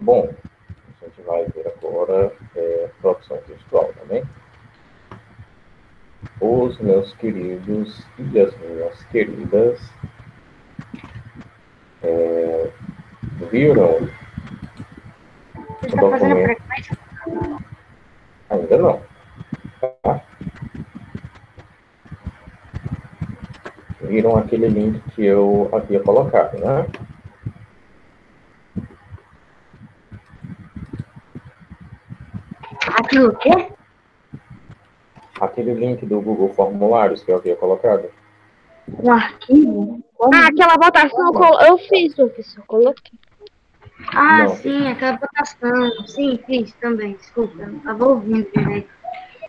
Bom, a gente vai ver agora produção textual também. Os meus queridos e as minhas queridas viram Você o está fazendo a documento? frequência? Ainda não. Tá? Viram aquele link que eu havia colocado, né? Aquilo o quê? Aquele link do Google Formulários que eu havia colocado. Um arquivo? Ah, aquela votação eu fiz, professor. Coloquei. Ah, Não, sim, aquela votação. Sim, fiz também. Desculpa, eu não estava ouvindo direito.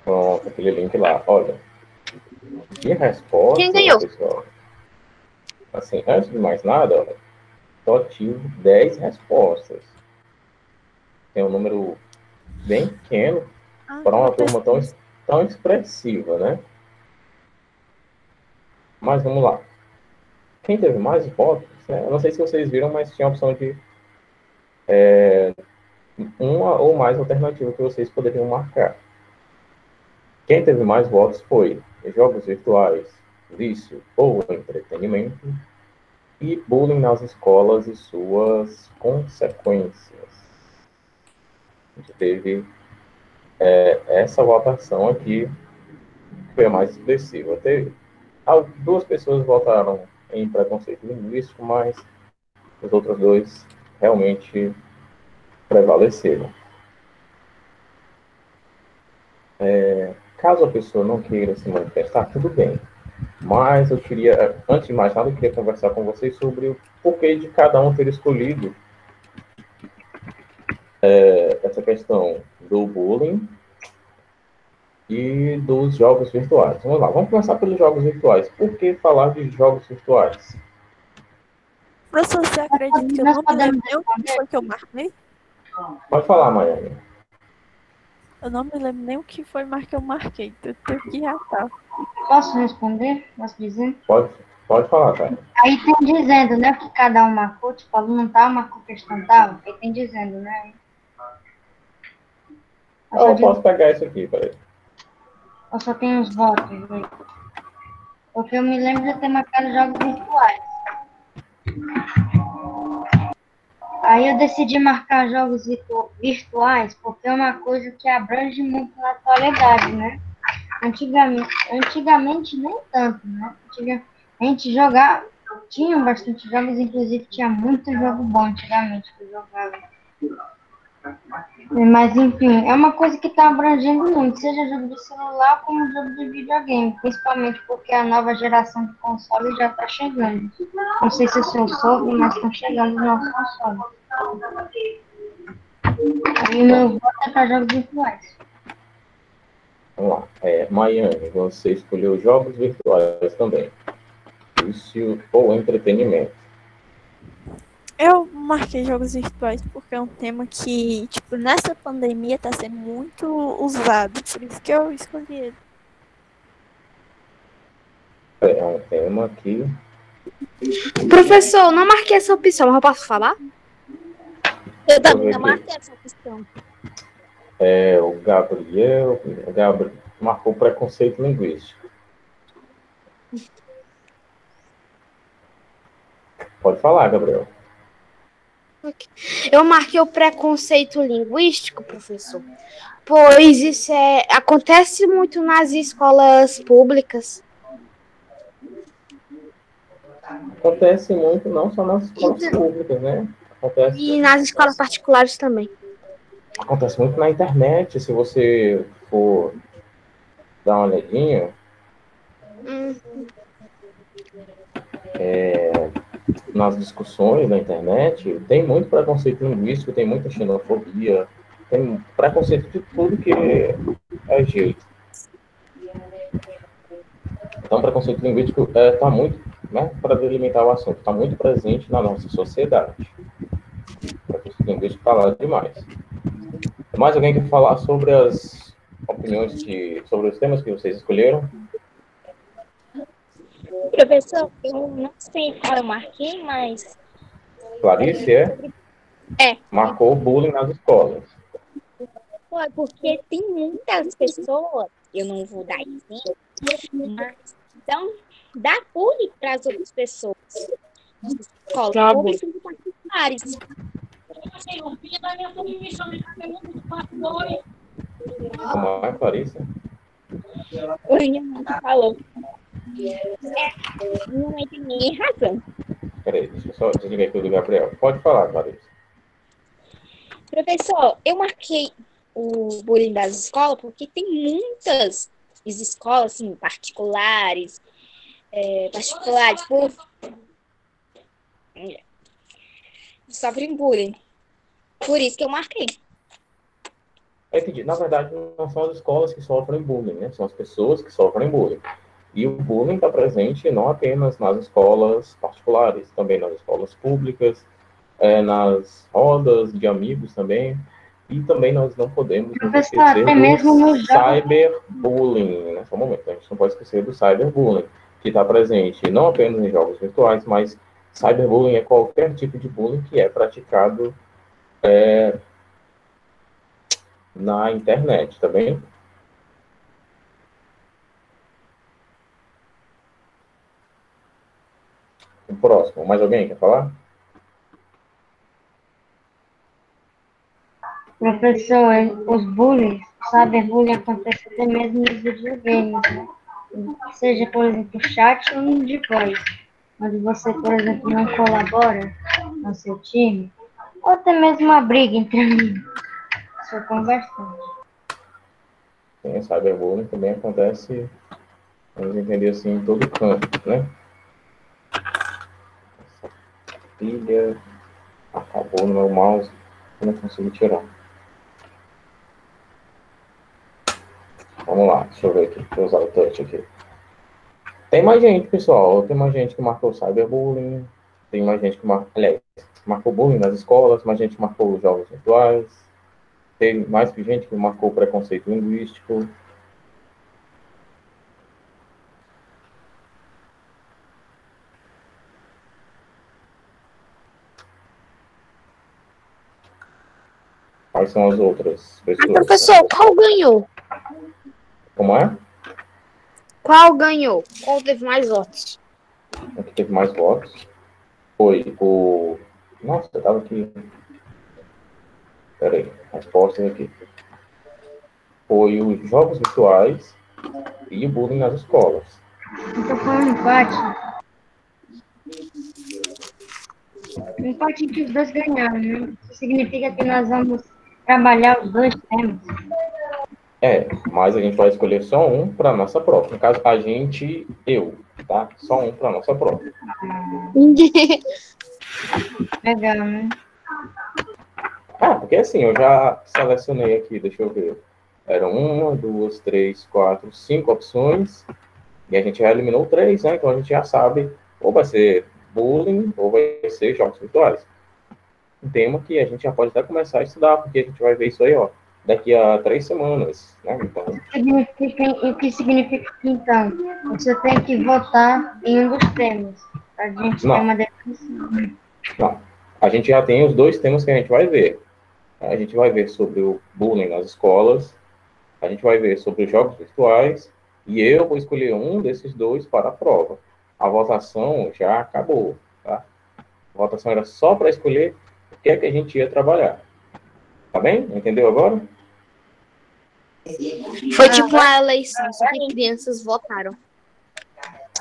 pronto, aquele link lá. Olha, de Quem resposta, ganhou? pessoal, assim, antes de mais nada, olha, só tive 10 respostas. Tem um número bem pequeno para uma turma tão expressiva, né? Mas vamos lá. Quem teve mais votos, né? Eu não sei se vocês viram, mas tinha a opção de uma ou mais alternativas que vocês poderiam marcar. Quem teve mais votos foi jogos virtuais, vício ou entretenimento e bullying nas escolas e suas consequências. A gente teve essa votação aqui, que foi a mais expressiva. Teve, duas pessoas votaram em preconceito linguístico, mas os outros dois realmente prevaleceram. Caso a pessoa não queira se manifestar, tudo bem. Mas eu queria, antes de mais nada, eu queria conversar com vocês sobre o porquê de cada um ter escolhido essa questão do bullying e dos jogos virtuais. Vamos lá, vamos começar pelos jogos virtuais. Por que falar de jogos virtuais? Professor, você acredita que eu Nós não me podemos lembro nem o que foi que eu marquei? Pode falar, Maiane. Eu não me lembro nem o que foi mais que eu marquei. Eu tenho que reatar. Posso responder? Posso dizer? Pode falar, cara. Aí tem dizendo, né, que cada um marcou, tipo, aluno tal marcou questão tal. Aí tem dizendo, né? Eu posso pegar isso aqui, peraí. Eu só tenho os votos, né? Porque eu me lembro de ter marcado jogos virtuais. Aí eu decidi marcar jogos virtuais porque é uma coisa que abrange muito na atualidade, né? Antigamente nem tanto, né? Antigamente jogava, tinha bastante jogos, inclusive tinha muito jogo bom antigamente que eu jogava. Mas enfim, é uma coisa que está abrangendo muito, seja jogo de celular como jogo de videogame, principalmente porque a nova geração de consoles já está chegando. Não sei se o senhor soube, mas estão chegando os novos consoles. Aí o meu voto é para jogos virtuais. Vamos lá. Maiane, você escolheu jogos virtuais também. Vício ou entretenimento. Eu marquei jogos virtuais porque é um tema que, tipo, nessa pandemia tá sendo muito usado. Por isso que eu escolhi ele. É um tema que Professor, não marquei essa opção, mas eu posso falar? Eu também não marquei essa questão. O Gabriel marcou preconceito linguístico. Pode falar, Gabriel. Eu marquei o preconceito linguístico, professor, pois isso acontece muito nas escolas públicas. Acontece muito, não só nas escolas públicas, né? E nas escolas particulares também. Acontece muito na internet, se você for dar uma olhadinha. Nas discussões na internet, tem muito preconceito linguístico, tem muita xenofobia, tem preconceito de tudo que é jeito. Então, preconceito linguístico está muito, né, para delimitar o assunto, está muito presente na nossa sociedade. Preconceito linguístico está lá demais. Tem mais alguém quer falar sobre as opiniões sobre os temas que vocês escolheram? Professor, eu não sei qual eu marquei, mas... Clarice, marcou bullying nas escolas. Foi porque tem muitas pessoas, eu não vou dar exemplo, mas então dá bullying para as outras pessoas. Escolas Tá bom. públicas e particulares. Como é, Clarissa? O minha mãe falou. Minha mãe tem nem razão. Peraí, deixa eu só desligar aqui o do Gabriel. Pode falar, Clarissa. Professor, eu marquei o bullying das escolas porque tem muitas escolas assim, particulares sofrem bullying. Por isso que eu marquei. Entendi. Na verdade, não são as escolas que sofrem bullying, né? São as pessoas que sofrem bullying. E o bullying está presente não apenas nas escolas particulares, também nas escolas públicas, nas rodas de amigos também. E também nós não podemos nos esquecer até mesmo do nos jogos. cyberbullying. Nesse momento, a gente não pode esquecer do cyberbullying, que está presente não apenas em jogos virtuais, mas cyberbullying é qualquer tipo de bullying que é praticado na internet, tá bem? O próximo, mais alguém quer falar? Professor, os bullies, cyberbullying acontece até mesmo nos videogames, né? Seja, por exemplo, chat ou no de voz, onde você, por exemplo, não colabora no seu time, ou até mesmo uma briga entre amigos. Isso acontece bastante. Sim, cyberbullying também acontece, vamos entender assim, em todo canto, né? Essa pilha acabou no meu mouse, eu não consigo tirar. Vamos lá, deixa eu ver aqui, deixa eu usar o touch aqui. Tem mais gente, pessoal, tem mais gente que marcou cyberbullying, tem mais gente que marcou bullying nas escolas, mais gente que marcou jogos virtuais, tem mais gente que marcou preconceito linguístico. Quais são as outras pessoas? Professor, qual ganhou? Como é? Qual ganhou? Qual teve mais votos? O que teve mais votos foi o... Nossa, eu tava aqui. Peraí, respostas aqui. Foi os jogos virtuais e o bullying nas escolas. Então foi um empate. Um empate em que os dois ganharam, né? Isso significa que nós vamos trabalhar os dois temas. Mas a gente vai escolher só um para nossa prova. No caso, eu, tá? Só um para nossa prova. Legal, né? Porque assim, eu já selecionei aqui, deixa eu ver. Eram 1, 2, 3, 4, 5 opções. E a gente já eliminou 3, né? Então a gente já sabe, ou vai ser bullying, ou vai ser jogos virtuais. Um tema que a gente já pode até começar a estudar, porque a gente vai ver isso aí, ó, daqui a 3 semanas, né? Então, O que significa que, então, você tem que votar em um dos temas, para a gente ter uma definição. não. A gente já tem os 2 temas que a gente vai ver. A gente vai ver sobre o bullying nas escolas, a gente vai ver sobre os jogos virtuais, e eu vou escolher um desses 2 para a prova. A votação já acabou, tá? A votação era só para escolher o que é que a gente ia trabalhar. Tá bem? Entendeu agora? Foi tipo uma eleição, só que crianças votaram.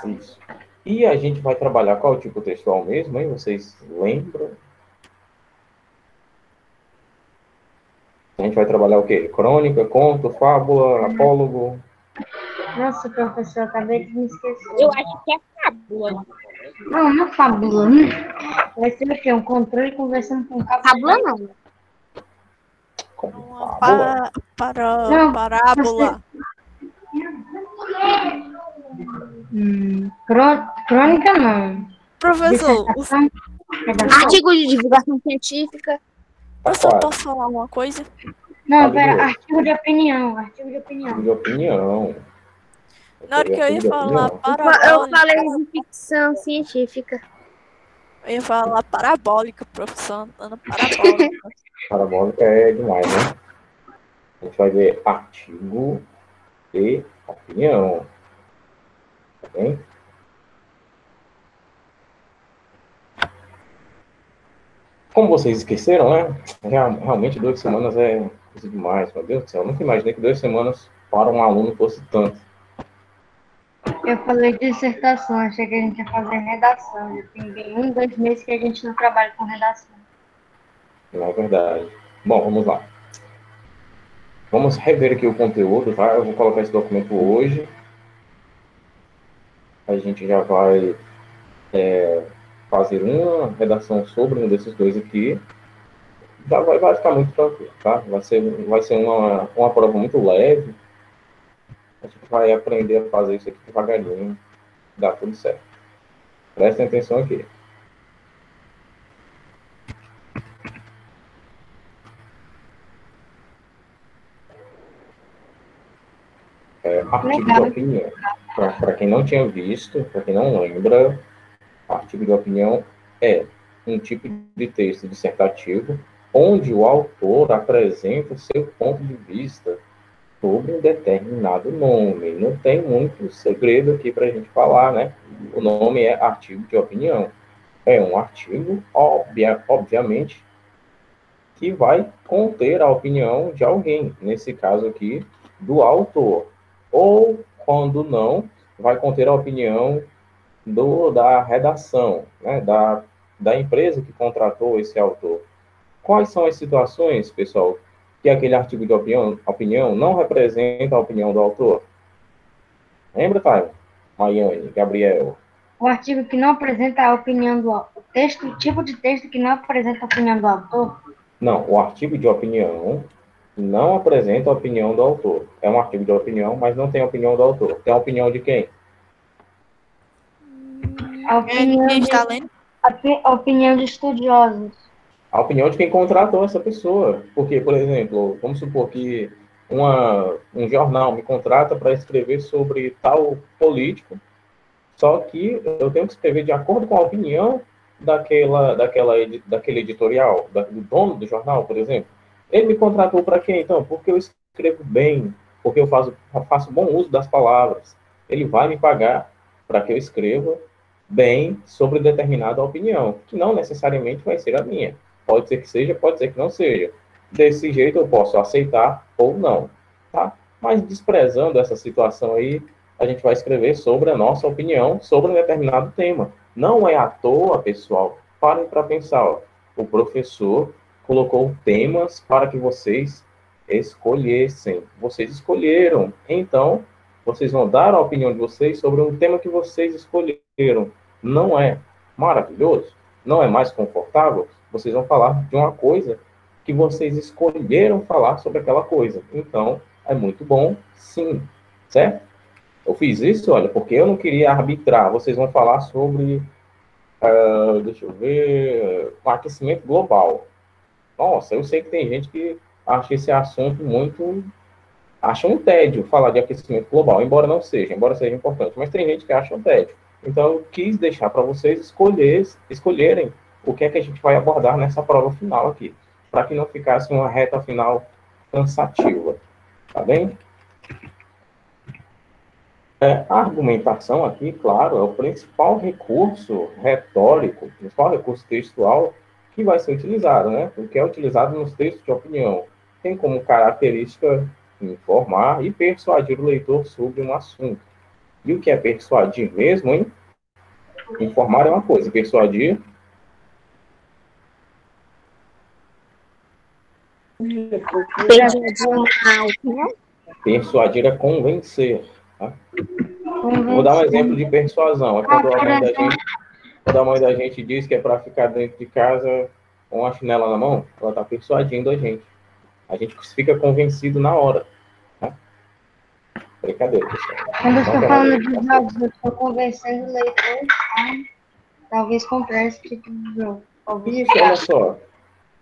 Isso. E a gente vai trabalhar qual tipo textual mesmo, hein? Vocês lembram? A gente vai trabalhar o quê? Crônica, conto, fábula, apólogo? Nossa, professor, acabei de me esquecer. Eu acho que é fábula. Não é fábula. Vai ser o quê? Um controle conversando com o cabo. Fábula não. Como fábula? Não, Parábola. Crônica não. Professor, Redação. Artigo de divulgação científica. professor, posso falar uma coisa? Não, pera, artigo de opinião. Artigo de opinião. Artigo de opinião. Na hora que eu ia falar Eu parábola, falei de ficção científica. Eu ia falar parabólica, professor Antônio, parabólica. Parabólica é demais, né? A gente vai ver artigo e opinião. Tá bem? Como vocês esqueceram, né? Realmente 2 semanas é coisa demais, meu Deus do céu. Eu nunca imaginei que 2 semanas para um aluno fosse tanto. Eu falei de dissertação, achei que a gente ia fazer redação. Já tem bem 2 meses que a gente não trabalha com redação. Não é verdade. Bom, vamos lá. Vamos rever aqui o conteúdo, tá? Eu vou colocar esse documento hoje. A gente já vai fazer uma redação sobre um desses dois aqui. Já vai ficar muito tranquilo, tá? Vai ser uma prova muito leve. A gente vai aprender a fazer isso aqui devagarinho. Dá tudo certo. Prestem atenção aqui. Artigo de opinião. Para quem não tinha visto, para quem não lembra, artigo de opinião é um tipo de texto dissertativo onde o autor apresenta o seu ponto de vista sobre um determinado nome. Não tem muito segredo aqui para a gente falar, né? O nome é artigo de opinião. É um artigo, obviamente, que vai conter a opinião de alguém, nesse caso aqui, do autor. Ou, quando não, vai conter a opinião da redação, né, da empresa que contratou esse autor. Quais são as situações, pessoal, que aquele artigo de opinião não representa a opinião do autor? Lembra, Thay? Maiane, Gabriel? O artigo que não apresenta a opinião do autor. O tipo de texto que não apresenta a opinião do autor. Não, o artigo de opinião não apresenta a opinião do autor. É um artigo de opinião, mas não tem a opinião do autor. Tem a opinião de quem? A opinião, Quem está lendo? a opinião de estudiosos. A opinião de quem contratou essa pessoa. Porque, por exemplo, vamos supor que um jornal me contrata para escrever sobre tal político, só que eu tenho que escrever de acordo com a opinião daquele editorial, do dono do jornal, por exemplo. Ele me contratou para quê, então? Porque eu escrevo bem, porque eu faço bom uso das palavras. Ele vai me pagar para que eu escreva bem sobre determinada opinião, que não necessariamente vai ser a minha. Pode ser que seja, pode ser que não seja. Desse jeito eu posso aceitar ou não, tá? Mas desprezando essa situação aí, a gente vai escrever sobre a nossa opinião sobre um determinado tema. Não é à toa, pessoal, parem para pensar, ó, o professor colocou temas para que vocês escolhessem. Vocês escolheram, então vocês vão dar a opinião de vocês sobre um tema que vocês escolheram. Não é maravilhoso? Não é mais confortável? Vocês vão falar de uma coisa que vocês escolheram falar sobre aquela coisa. Então, é muito bom, sim. Certo? Eu fiz isso, olha, porque eu não queria arbitrar. Vocês vão falar sobre, deixa eu ver, o aquecimento global. Nossa, eu sei que tem gente que acha esse assunto muito... Acha um tédio falar de aquecimento global, embora seja importante, mas tem gente que acha um tédio. Então, eu quis deixar para vocês escolherem o que é que a gente vai abordar nessa prova final aqui, para que não ficasse uma reta final cansativa. Tá bem? A argumentação aqui, claro, é o principal recurso retórico, o principal recurso textual que vai ser utilizado, né? O que é utilizado nos textos de opinião. Tem como característica informar e persuadir o leitor sobre um assunto. E o que é persuadir mesmo, hein? Informar é uma coisa, persuadir... Persuadir é convencer. Tá? Vou dar um exemplo de persuasão. É quando a mãe da gente diz que é para ficar dentro de casa com a chinela na mão, ela está persuadindo a gente. A gente fica convencido na hora. Tá? Brincadeira, pessoal. Quando eu estou falando de jogos, eu estou convencendo o leitor talvez comprar esse tipo de jogo. Isso, olha só.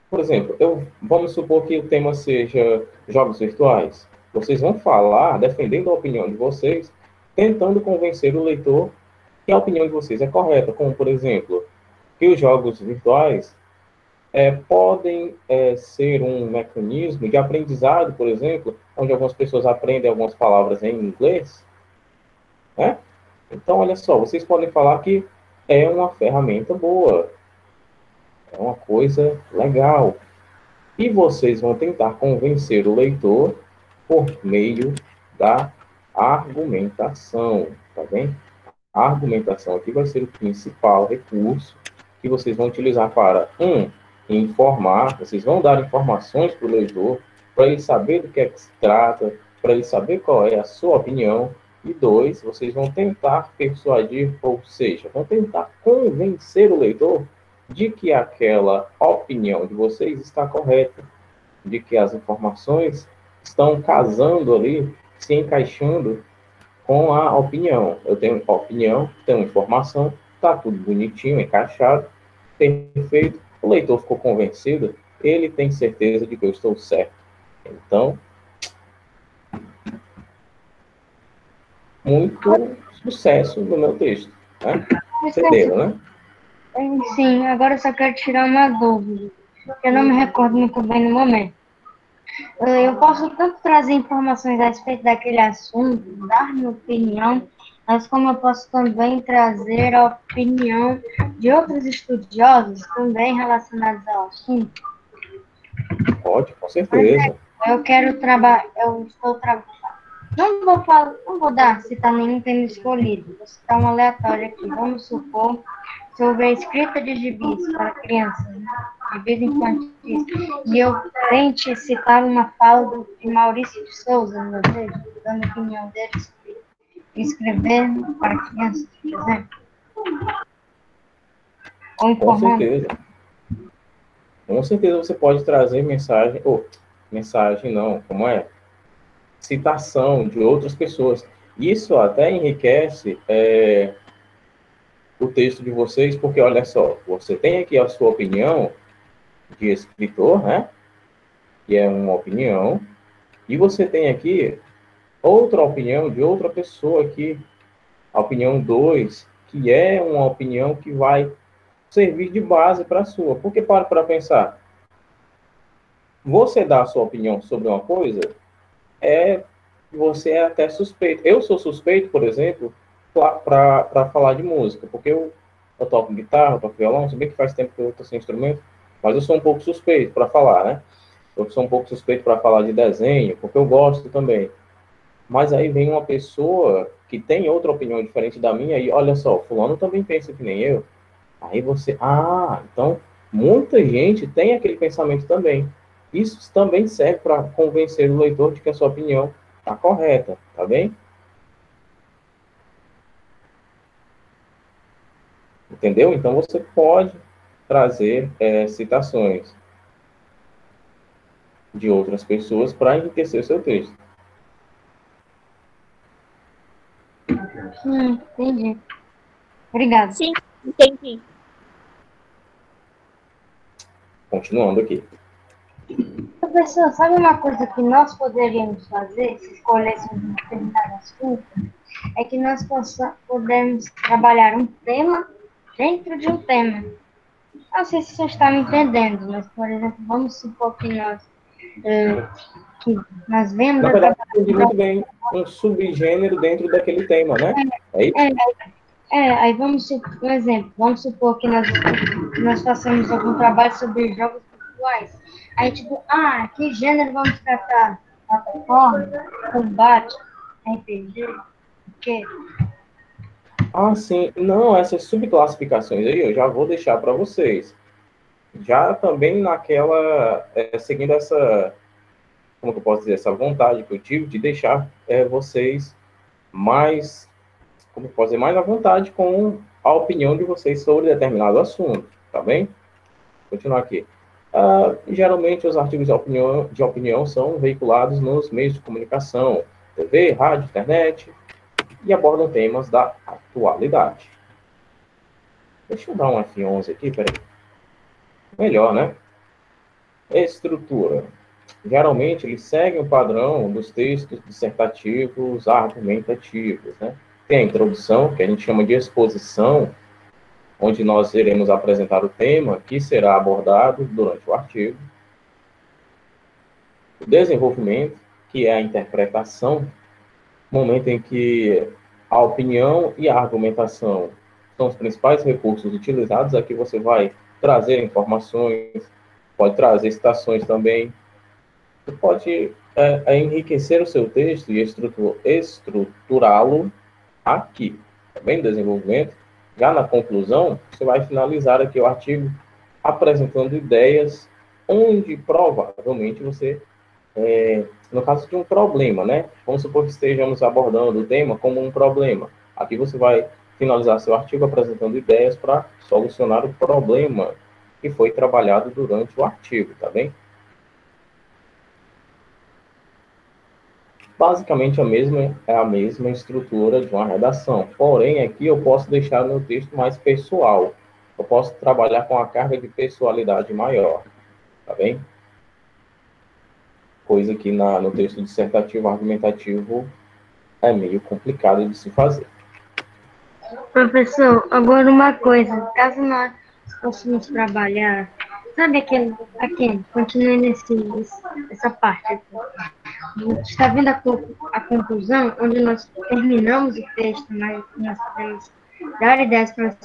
Por exemplo, vamos supor que o tema seja jogos virtuais. Vocês vão falar, defendendo a opinião de vocês, tentando convencer o leitor que a opinião de vocês é correta. Como, por exemplo, que os jogos virtuais podem ser um mecanismo de aprendizado, por exemplo, onde algumas pessoas aprendem algumas palavras em inglês, né? Então, olha só, vocês podem falar que é uma ferramenta boa, é uma coisa legal. E vocês vão tentar convencer o leitor por meio da argumentação, tá bem? A argumentação aqui vai ser o principal recurso que vocês vão utilizar para, informar, vocês vão dar informações para o leitor, para ele saber do que é que se trata, para ele saber qual é a sua opinião, e 2, vocês vão tentar persuadir, ou seja, vão tentar convencer o leitor de que aquela opinião de vocês está correta, de que as informações estão casando ali, se encaixando com a opinião. Eu tenho opinião, tenho informação, está tudo bonitinho, encaixado, perfeito. O leitor ficou convencido, ele tem certeza de que eu estou certo. Então, muito sucesso no meu texto, né? Entenderam, né? Sim, agora eu só quero tirar uma dúvida. Eu não me recordo muito bem no momento. Eu posso tanto trazer informações a respeito daquele assunto, dar minha opinião, mas como eu posso também trazer a opinião de outros estudiosos também relacionados ao assunto. Pode, com certeza. Eu quero eu estou trabalhando. Não vou citar nenhum tema escolhido, vou citar um aleatório aqui. Vamos supor sobre a escrita de gibis para crianças, gibis infantis. E eu tente citar uma fala de Maurício de Souza, meu Deus, dando a opinião dele sobre escrever para crianças, por exemplo. Ou informando. Com certeza. Com certeza você pode trazer mensagem não, como é? Citação de outras pessoas. Isso até enriquece o texto de vocês, porque olha só, você tem aqui a sua opinião de escritor, né? Que é uma opinião, e você tem aqui outra opinião de outra pessoa aqui, a opinião 2, que é uma opinião que vai servir de base para a sua. Porque para pensar, você dá a sua opinião sobre uma coisa, você é até suspeito. Eu sou suspeito, por exemplo, para falar de música, porque eu toco guitarra, eu toco violão, se bem que faz tempo que eu estou sem instrumento, mas eu sou um pouco suspeito para falar, né? Eu sou um pouco suspeito para falar de desenho, porque eu gosto também. Mas aí vem uma pessoa que tem outra opinião diferente da minha, e olha só, fulano também pensa que nem eu. Aí você, então muita gente tem aquele pensamento também. Isso também serve para convencer o leitor de que a sua opinião está correta, tá bem? Entendeu? Então você pode trazer citações de outras pessoas para enriquecer o seu texto. Entendi. Obrigada. Sim, entendi. Continuando aqui. Professor, sabe uma coisa que nós poderíamos fazer, se escolhêssemos um determinado assunto, é que nós podemos trabalhar um tema dentro de um tema. Não sei se você está me entendendo, mas, por exemplo, vamos supor que nós vemos... Na verdade, eu entendi muito bem um subgênero dentro daquele tema, né? É isso? Aí vamos supor, por exemplo, vamos supor que nós façamos algum trabalho sobre jogos virtuais. Aí, tipo, que gênero vamos tratar? Plataforma, combate, RPG, o quê? Sim. Não, essas subclassificações aí eu já vou deixar para vocês. Já também seguindo essa, como que eu posso dizer, essa vontade que eu tive de deixar vocês mais, como eu posso dizer, mais à vontade com a opinião de vocês sobre determinado assunto, tá bem? Vou continuar aqui. Geralmente os artigos de opinião são veiculados nos meios de comunicação, TV, rádio, internet, e abordam temas da atualidade. Deixa eu dar um F11 aqui, peraí. Melhor, né? Estrutura. Geralmente, eles seguem o padrão dos textos dissertativos argumentativos, né? Tem a introdução, que a gente chama de exposição, onde nós iremos apresentar o tema que será abordado durante o artigo. O desenvolvimento, que é a interpretação, momento em que a opinião e a argumentação são os principais recursos utilizados. Aqui você vai trazer informações, pode trazer citações também. Você pode enriquecer o seu texto e estruturá-lo aqui. Também desenvolvimento. Já na conclusão, você vai finalizar aqui o artigo apresentando ideias onde provavelmente você, no caso de um problema, né? Vamos supor que estejamos abordando o tema como um problema. Aqui você vai finalizar seu artigo apresentando ideias para solucionar o problema que foi trabalhado durante o artigo, tá bem? Basicamente é a mesma estrutura de uma redação, porém aqui eu posso deixar o meu texto mais pessoal. Eu posso trabalhar com a carga de pessoalidade maior, tá bem? Coisa que no texto dissertativo argumentativo é meio complicado de se fazer. Professor, agora uma coisa, caso nós possamos trabalhar, sabe aquele, continue essa parte aqui. Está vendo a conclusão, onde nós terminamos o texto, mas nós podemos dar ideias para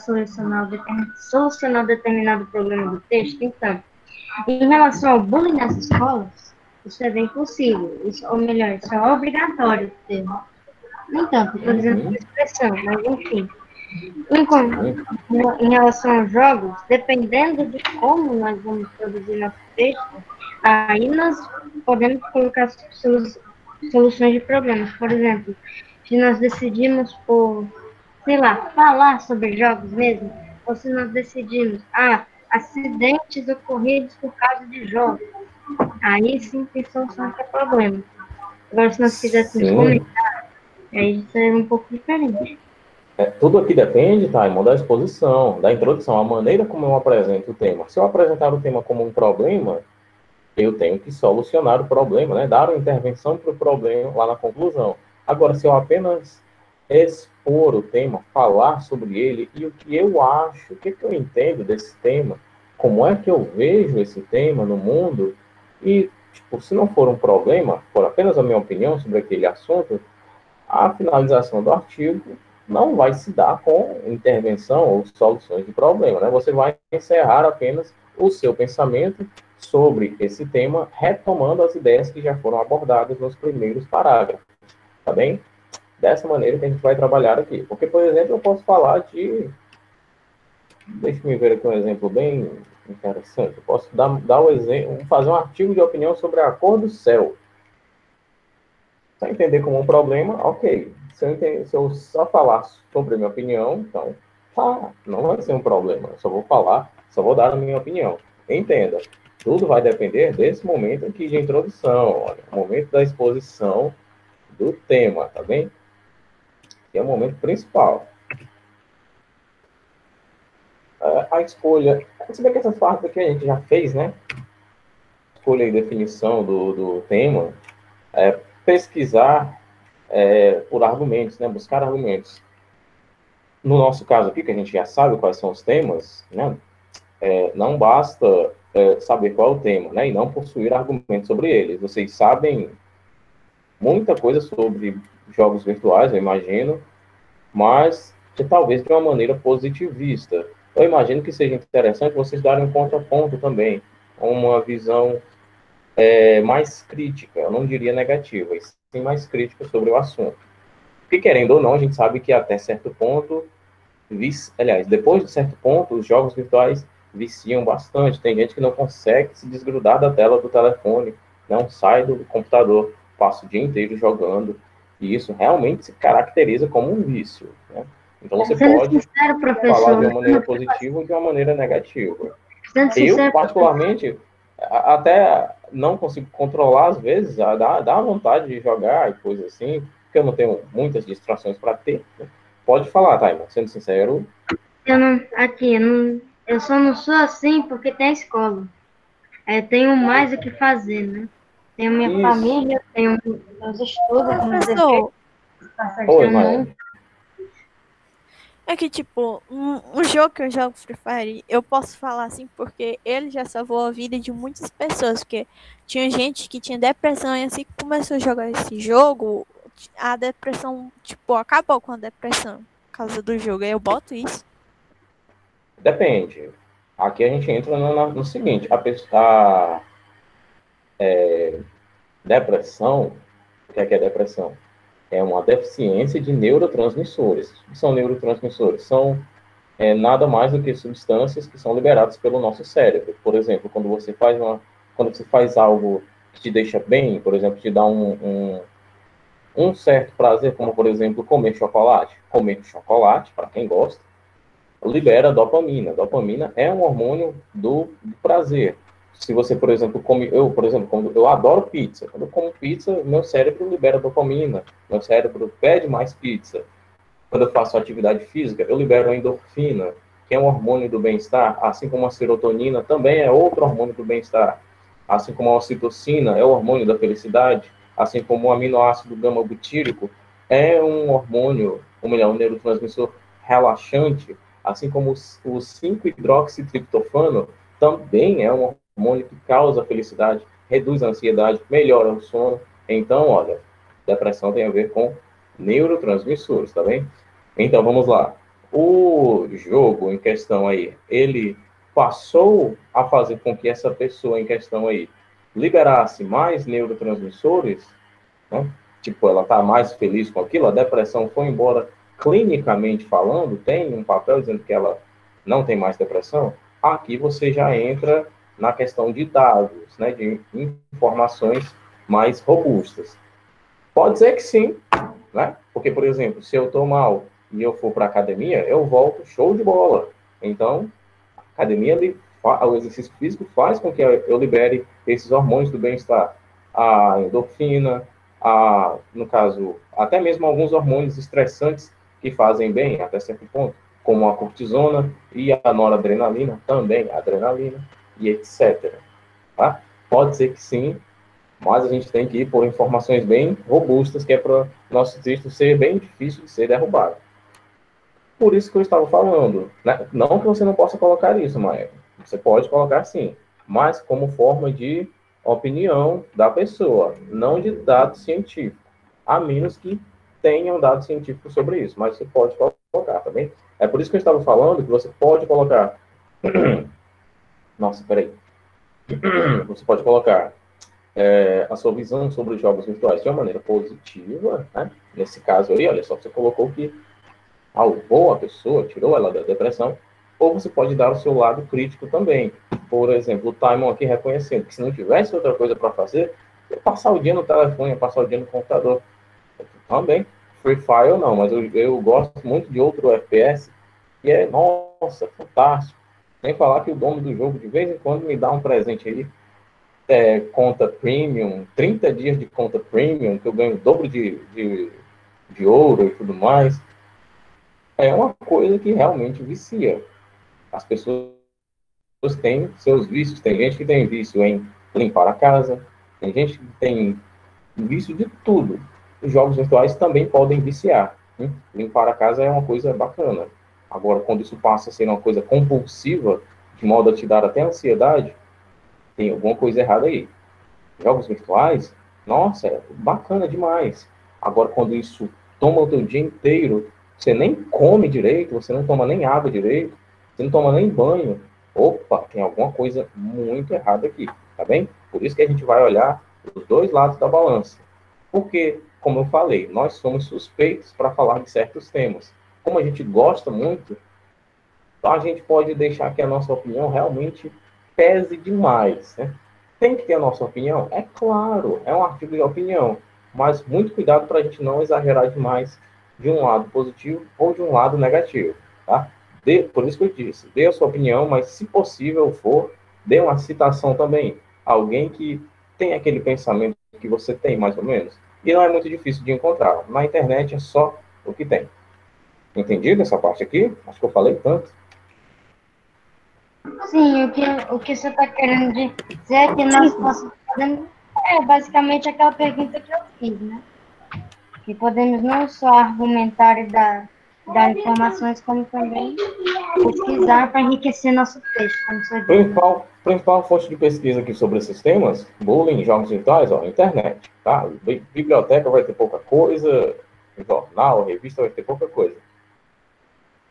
solucionar determinado problema do texto? Então, em relação ao bullying nas escolas, isso é bem possível, ou melhor, isso é obrigatório ter. Nem tanto, estou dizendo por expressão, mas enfim. Em relação aos jogos, dependendo de como nós vamos produzir nosso texto, aí nós podemos colocar soluções de problemas. Por exemplo, se nós decidimos por, sei lá, falar sobre jogos mesmo, ou se nós decidimos, acidentes ocorridos por causa de jogos, aí sim tem solução para problema. Agora, se nós quiséssemos comentar, aí seria um pouco diferente. Tudo aqui depende, Taimon, da exposição, da introdução, a maneira como eu apresento o tema. Se eu apresentar o tema como um problema, eu tenho que solucionar o problema, né? Dar uma intervenção para o problema lá na conclusão. Agora, se eu apenas expor o tema, falar sobre ele e o que eu acho, o que eu entendo desse tema, como é que eu vejo esse tema no mundo, e, tipo, se não for um problema, for apenas a minha opinião sobre aquele assunto, a finalização do artigo não vai se dar com intervenção ou soluções de problema, né? Você vai encerrar apenas o seu pensamento sobre esse tema, retomando as ideias que já foram abordadas nos primeiros parágrafos, tá bem? Dessa maneira que a gente vai trabalhar aqui. Porque, por exemplo, eu posso falar de... Deixa eu ver aqui um exemplo bem interessante. Eu posso dar o exemplo, fazer um artigo de opinião sobre a cor do céu. Se eu entender como um problema, ok. Se eu só falar sobre a minha opinião, então, não vai ser um problema. Eu só vou falar, só vou dar a minha opinião. Entenda, tudo vai depender desse momento aqui de introdução, olha, o momento da exposição do tema, tá bem? Que é o momento principal. A escolha, você vê que essas partes aqui a gente já fez, né? Escolha e definição do tema, pesquisar por argumentos, né? Buscar argumentos. No nosso caso aqui, que a gente já sabe quais são os temas, né? Não basta saber qual é o tema, né? E não possuir argumentos sobre eles. Vocês sabem muita coisa sobre jogos virtuais, eu imagino, mas talvez de uma maneira positivista. Eu imagino que seja interessante vocês darem um contraponto também, uma visão mais crítica, eu não diria negativa, e sim mais crítica sobre o assunto. Porque, querendo ou não, a gente sabe que até certo ponto, aliás, depois de certo ponto, os jogos virtuais viciam bastante. Tem gente que não consegue se desgrudar da tela do telefone, não sai do computador, passa o dia inteiro jogando, e isso realmente se caracteriza como um vício, né? Então você pode falar de uma maneira positiva ou de uma maneira negativa. Eu, particularmente, até não consigo controlar, às vezes, dá vontade de jogar e coisa assim, porque eu não tenho muitas distrações para ter, né? Pode falar, Taima, sendo sincero. Eu só não sou assim porque tem a escola. Eu tenho mais o que fazer, né? Tenho minha família, tenho meus estudos, meus Professor, Oi, Maia. É que, tipo, um jogo que eu jogo Free Fire, eu posso falar assim porque ele já salvou a vida de muitas pessoas. Porque tinha gente que tinha depressão e assim que começou a jogar esse jogo, a depressão, tipo, acabou com a depressão por causa do jogo. Aí eu boto isso. Depende. Aqui a gente entra no seguinte, a depressão, o que é depressão? É uma deficiência de neurotransmissores. O que são neurotransmissores? São nada mais do que substâncias que são liberadas pelo nosso cérebro. Por exemplo, quando você faz algo que te deixa bem, por exemplo, te dá um certo prazer, como por exemplo comer chocolate. Comer chocolate, para quem gosta, libera dopamina. Dopamina é um hormônio do prazer. Se você, por exemplo, por exemplo, quando eu adoro pizza. Quando eu como pizza, meu cérebro libera dopamina. Meu cérebro pede mais pizza. Quando eu faço atividade física, eu libero a endorfina, que é um hormônio do bem-estar, assim como a serotonina também é outro hormônio do bem-estar, assim como a ocitocina é o hormônio da felicidade, assim como o aminoácido gama-butírico é um hormônio, ou melhor, um neurotransmissor relaxante, assim como o 5-hidroxitriptofano também é um hormônio que causa felicidade, reduz a ansiedade, melhora o sono. Então, olha, depressão tem a ver com neurotransmissores, tá bem? Então, vamos lá. O jogo em questão aí, ele passou a fazer com que essa pessoa em questão aí liberasse mais neurotransmissores, né? Tipo, ela está mais feliz com aquilo, a depressão foi embora clinicamente falando, tem um papel dizendo que ela não tem mais depressão. Aqui você já entra na questão de dados, né, de informações mais robustas. Pode ser que sim, né? Porque, por exemplo, se eu estou mal e eu for para a academia, eu volto show de bola. Então, a academia, o exercício físico faz com que eu libere esses hormônios do bem-estar. A endorfina, no caso, até mesmo alguns hormônios estressantes que fazem bem até certo ponto, como a cortisona e a noradrenalina, também a adrenalina e etc. Tá? Pode ser que sim, mas a gente tem que ir por informações bem robustas, que é para o nosso texto ser bem difícil de ser derrubado. Por isso que eu estava falando, né? Não que você não possa colocar isso, Maia. Você pode colocar sim, mas como forma de opinião da pessoa, não de dado científico. A menos que tenham dados científicos sobre isso, mas você pode colocar, tá bem? É por isso que eu estava falando que você pode colocar. Nossa, peraí. Você pode colocar a sua visão sobre os jogos virtuais de uma maneira positiva, né? Nesse caso aí, olha só, você colocou que salvou a pessoa, tirou ela da depressão, ou você pode dar o seu lado crítico também. Por exemplo, o Timon aqui reconhecendo que se não tivesse outra coisa para fazer, ia passar o dia no telefone, ia passar o dia no computador. Também, Free Fire não, mas eu gosto muito de outro FPS, que é, nossa, fantástico. Sem falar que o dono do jogo, de vez em quando, me dá um presente aí, conta premium, 30 dias de conta premium, que eu ganho o dobro de ouro e tudo mais. É uma coisa que realmente vicia. As pessoas têm seus vícios. Tem gente que tem vício em limpar a casa, tem gente que tem vício de tudo. Os jogos virtuais também podem viciar. Hein? Limpar a casa é uma coisa bacana. Agora, quando isso passa a ser uma coisa compulsiva, de modo a te dar até ansiedade, tem alguma coisa errada aí. Jogos virtuais, nossa, é bacana demais. Agora, quando isso toma o teu dia inteiro, você nem come direito, você não toma nem água direito, você não toma nem banho. Opa, tem alguma coisa muito errada aqui, tá bem? Por isso que a gente vai olhar os dois lados da balança. Porque, como eu falei, nós somos suspeitos para falar de certos temas. Como a gente gosta muito, a gente pode deixar que a nossa opinião realmente pese demais, né? Tem que ter a nossa opinião? É claro, é um artigo de opinião, mas muito cuidado para a gente não exagerar demais de um lado positivo ou de um lado negativo, tá? Por isso que eu disse, dê a sua opinião, mas se possível for, dê uma citação também. Alguém que tem aquele pensamento que você tem, mais ou menos. E não é muito difícil de encontrar. Na internet é só o que tem. Entendido essa parte aqui? Acho que eu falei tanto. Sim, o que você está querendo dizer é que nós podemos. Basicamente aquela pergunta que eu fiz, né? Que podemos não só argumentar e dar dar informações, como também pesquisar para enriquecer nosso texto, como você disse. Principal fonte de pesquisa aqui sobre esses temas, bullying, jogos virtuais, ó, internet, tá? Biblioteca vai ter pouca coisa, jornal, revista vai ter pouca coisa.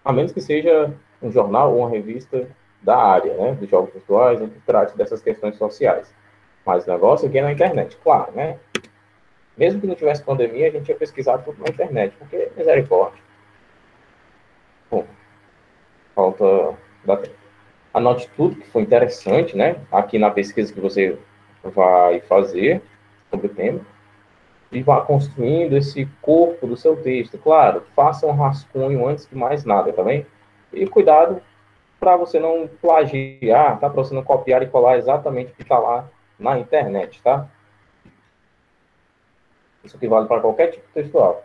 A menos que seja um jornal ou uma revista da área, né, de jogos virtuais, que trate dessas questões sociais. Mas o negócio aqui é na internet, claro, né? Mesmo que não tivesse pandemia, a gente ia pesquisar tudo na internet, porque misericórdia. Bom, falta da tempo. Anote tudo que foi interessante, né? Aqui na pesquisa que você vai fazer sobre o tema e vá construindo esse corpo do seu texto. Claro, faça um rascunho antes de mais nada, tá bem? E cuidado para você não plagiar, tá? Para você não copiar e colar exatamente o que está lá na internet, tá? Isso aqui vale para qualquer tipo textual.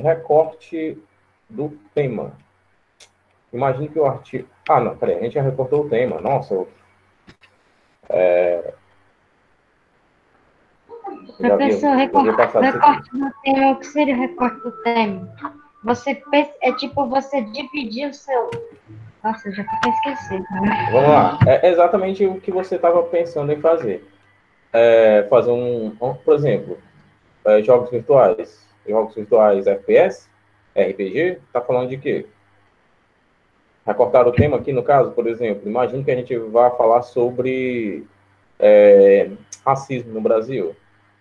Recorte do tema. Imagine que o artigo... Ah, não, peraí, a gente já recortou o tema. Nossa, Professor, recorte do tema, o que seria o recorte do tema? É tipo você dividir o seu... Nossa, eu já até esqueci, né? Vamos lá. É exatamente o que você estava pensando em fazer. Fazer por exemplo, jogos virtuais. Jogos virtuais FPS, RPG, está falando de quê? Recortar o tema aqui, no caso, por exemplo, imagino que a gente vá falar sobre racismo no Brasil.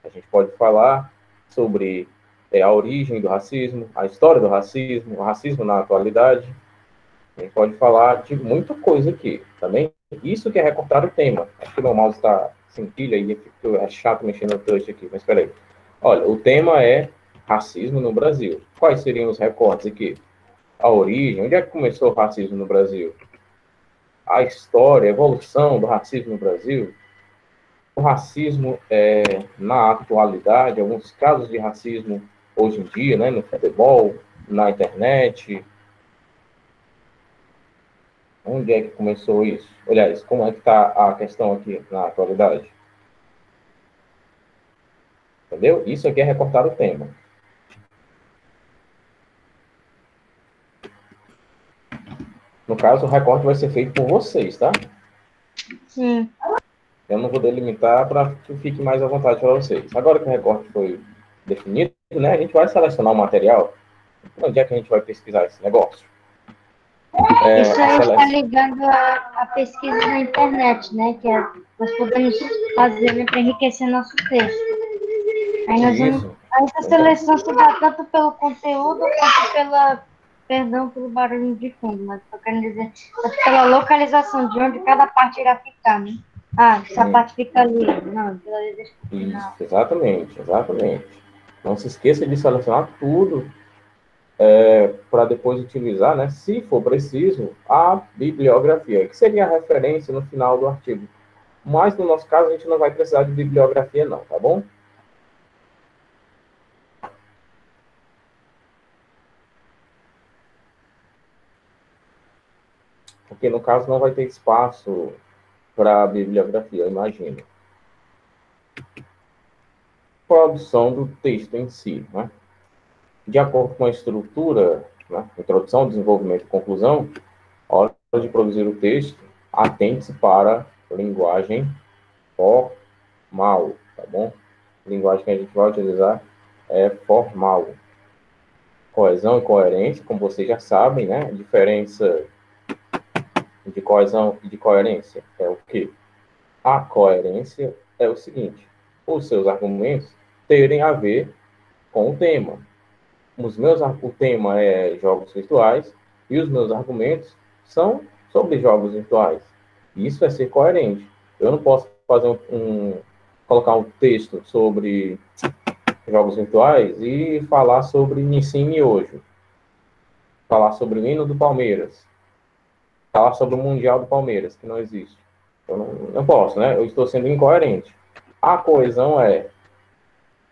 A gente pode falar sobre a origem do racismo, a história do racismo, o racismo na atualidade. A gente pode falar de muita coisa aqui, também. Isso que é recortar o tema. Acho que meu mouse está sem pilha e é chato mexer no touch aqui, mas espera aí. Olha, o tema é racismo no Brasil. Quais seriam os recortes aqui? A origem, onde é que começou o racismo no Brasil? A história, a evolução do racismo no Brasil. O racismo na atualidade, alguns casos de racismo hoje em dia, né, no futebol, na internet. Onde é que começou isso? Aliás, como é que está a questão aqui na atualidade? Entendeu? Isso aqui é recortar o tema. No caso, o recorte vai ser feito por vocês, tá? Sim. Eu não vou delimitar para que fique mais à vontade para vocês. Agora que o recorte foi definido, né, a gente vai selecionar o material. Onde é que a gente vai pesquisar esse negócio? Isso aí está ligado à pesquisa na internet, né? Que nós podemos fazer para enriquecer nosso texto. Aí essa seleção se dá tanto pelo conteúdo quanto pelo barulho de fundo, mas estou querendo dizer, pela localização de onde cada parte irá ficar, né? Ah, essa parte fica ali. Não, deixa eu Isso, exatamente. Não se esqueça de selecionar tudo para depois utilizar, né, se for preciso, a bibliografia, que seria a referência no final do artigo. Mas, no nosso caso, a gente não vai precisar de bibliografia, não, tá bom? Porque, no caso, não vai ter espaço para bibliografia, eu imagino. Produção do texto em si, né? De acordo com a estrutura, né, introdução, desenvolvimento e conclusão, a hora de produzir o texto, atente-se para linguagem formal, tá bom? A linguagem que a gente vai utilizar é formal. Coesão e coerência, como vocês já sabem, né? A diferença de coesão e de coerência é o quê? A coerência é o seguinte: os seus argumentos terem a ver com o tema. O tema é jogos virtuais e os meus argumentos são sobre jogos virtuais. Isso é ser coerente. Eu não posso fazer colocar um texto sobre jogos virtuais e falar sobre Nissin Miojo. Falar sobre o hino do Palmeiras. Falar sobre o Mundial do Palmeiras, que não existe. Eu não posso, né? Eu estou sendo incoerente. A coesão é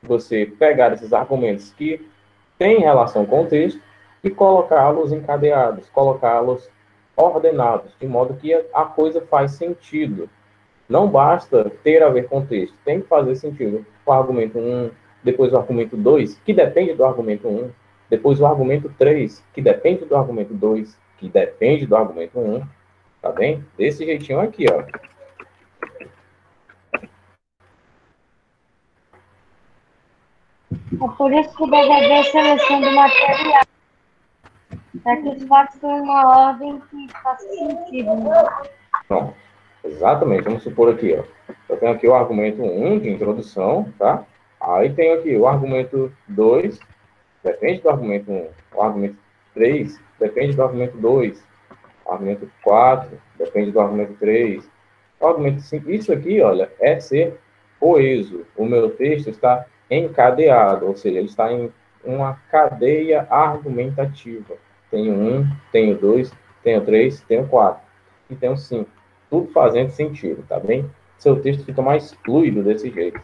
você pegar esses argumentos que têm relação com o texto e colocá-los encadeados, colocá-los ordenados, de modo que a coisa faz sentido. Não basta ter a ver com o texto, tem que fazer sentido. O argumento 1, depois o argumento 2, que depende do argumento 1, Depois o argumento 3, que depende do argumento 2, que depende do argumento 1. Tá bem? Desse jeitinho aqui, ó. É por isso que deve haver seleção do material. Para que os fatos tenham uma ordem que faça sentido. Né? Pronto. Exatamente. Vamos supor aqui, ó. Eu tenho aqui o argumento 1 de introdução, tá? Aí tenho aqui o argumento 2, depende do argumento 1. O argumento 3, depende do argumento 2. O argumento 4, depende do argumento 3. O argumento 5, isso aqui, olha, é ser coeso. O meu texto está encadeado, ou seja, ele está em uma cadeia argumentativa. Tenho 1, tenho 2, tenho 3, tenho 4 e tenho 5. Tudo fazendo sentido, tá bem? Seu texto fica mais fluido desse jeito.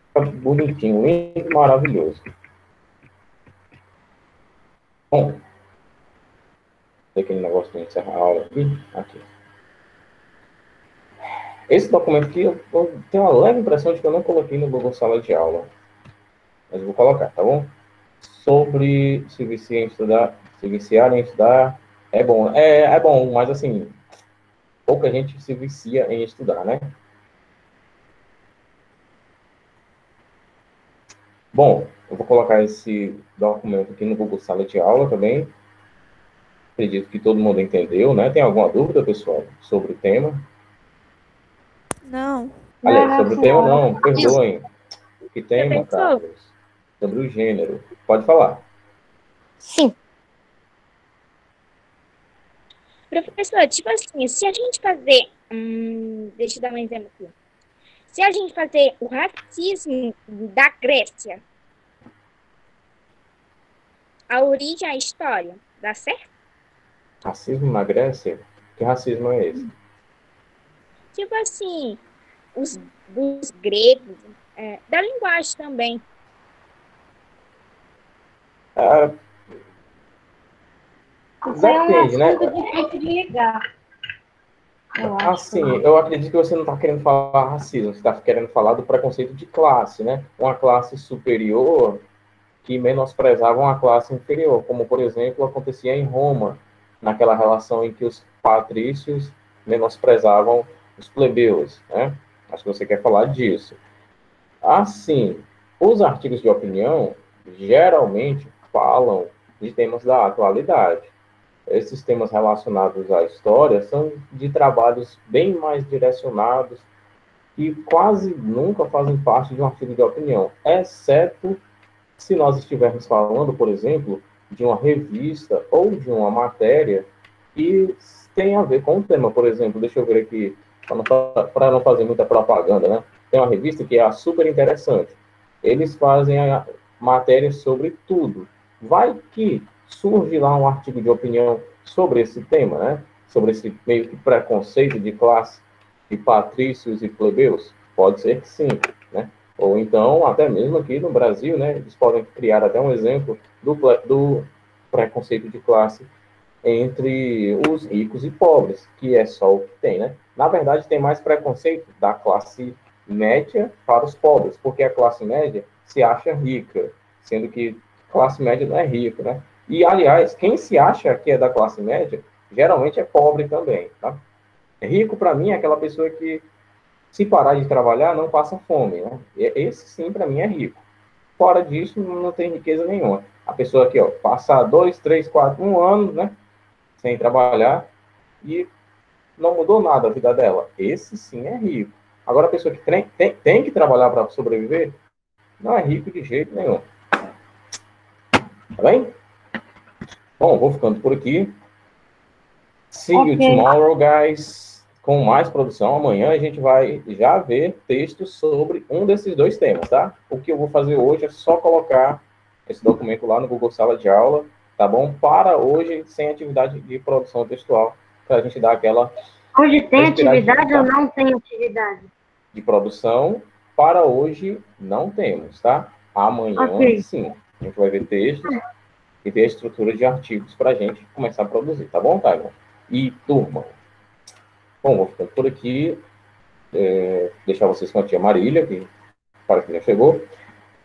Fica bonitinho, lindo, maravilhoso. Bom, aquele negócio de encerrar a aula aqui. Esse documento aqui, eu tenho uma leve impressão de que eu não coloquei no Google Sala de Aula. Mas eu vou colocar, tá bom? Sobre se viciar em estudar, se viciar em estudar, é bom. É bom, mas assim, pouca gente se vicia em estudar, né? Bom, eu vou colocar esse documento aqui no Google Sala de Aula também. Acredito que todo mundo entendeu, né? Tem alguma dúvida, pessoal, sobre o tema? Não. Aliás, sobre o tema não, perdoem. Que tema, Professor. Carlos? Sobre o gênero. Pode falar. Sim. Professor, tipo assim, se a gente fazer. Deixa eu dar um exemplo aqui. Se a gente fazer o racismo da Grécia, a origem, a história, dá certo? Racismo na Grécia? Que racismo é esse? Tipo assim, dos gregos, da linguagem também. Isso é um Depende, né? assunto difícil de ligar. Assim, eu acredito que você não está querendo falar racismo, você está querendo falar do preconceito de classe, né? Uma classe superior que menosprezava uma classe inferior, como, por exemplo, acontecia em Roma, naquela relação em que os patrícios menosprezavam os plebeus, né? Acho que você quer falar disso. Assim, os artigos de opinião geralmente falam de temas da atualidade. Esses temas relacionados à história são de trabalhos bem mais direcionados e quase nunca fazem parte de um artigo de opinião, exceto se nós estivermos falando, por exemplo, de uma revista ou de uma matéria que tem a ver com o tema. Por exemplo, deixa eu ver aqui, para não fazer muita propaganda, né? Tem uma revista que é a Super Interessante. Eles fazem a matéria sobre tudo. Vai que surge lá um artigo de opinião sobre esse tema, né? Sobre esse meio que preconceito de classe de patrícios e plebeus? Pode ser que sim, né? Ou então, até mesmo aqui no Brasil, né? Eles podem criar até um exemplo do preconceito de classe entre os ricos e pobres, que é só o que tem, né? Na verdade, tem mais preconceito da classe média para os pobres, porque a classe média se acha rica, sendo que classe média não é rica, né? E, aliás, quem se acha que é da classe média, geralmente é pobre também, tá? Rico, para mim, é aquela pessoa que, se parar de trabalhar, não passa fome, né? Esse, sim, para mim, é rico. Fora disso, não tem riqueza nenhuma. A pessoa aqui, ó, passar 2, 3, 4, 1 ano, né? Sem trabalhar e não mudou nada a vida dela. Esse sim é rico. Agora, a pessoa que tem que trabalhar para sobreviver, não é rico de jeito nenhum. Tá bem? Bom, vou ficando por aqui. See you tomorrow, guys. Com mais produção. Amanhã a gente vai já ver textos sobre um desses dois temas, tá? O que eu vou fazer hoje é só colocar esse documento lá no Google Sala de Aula, tá bom? Para hoje, sem atividade de produção textual, para a gente dar aquela... Hoje tem atividade ou não tem atividade? De produção, para hoje, não temos, tá? Amanhã, sim. A gente vai ver textos e ver a estrutura de artigos para a gente começar a produzir, tá bom, Taiwan? E turma. Bom, vou ficando por aqui. Deixar vocês com a tia Marília, que parece que já chegou.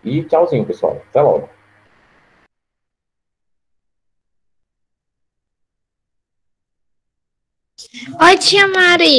E tchauzinho, pessoal. Até logo. Oi, tia Mari.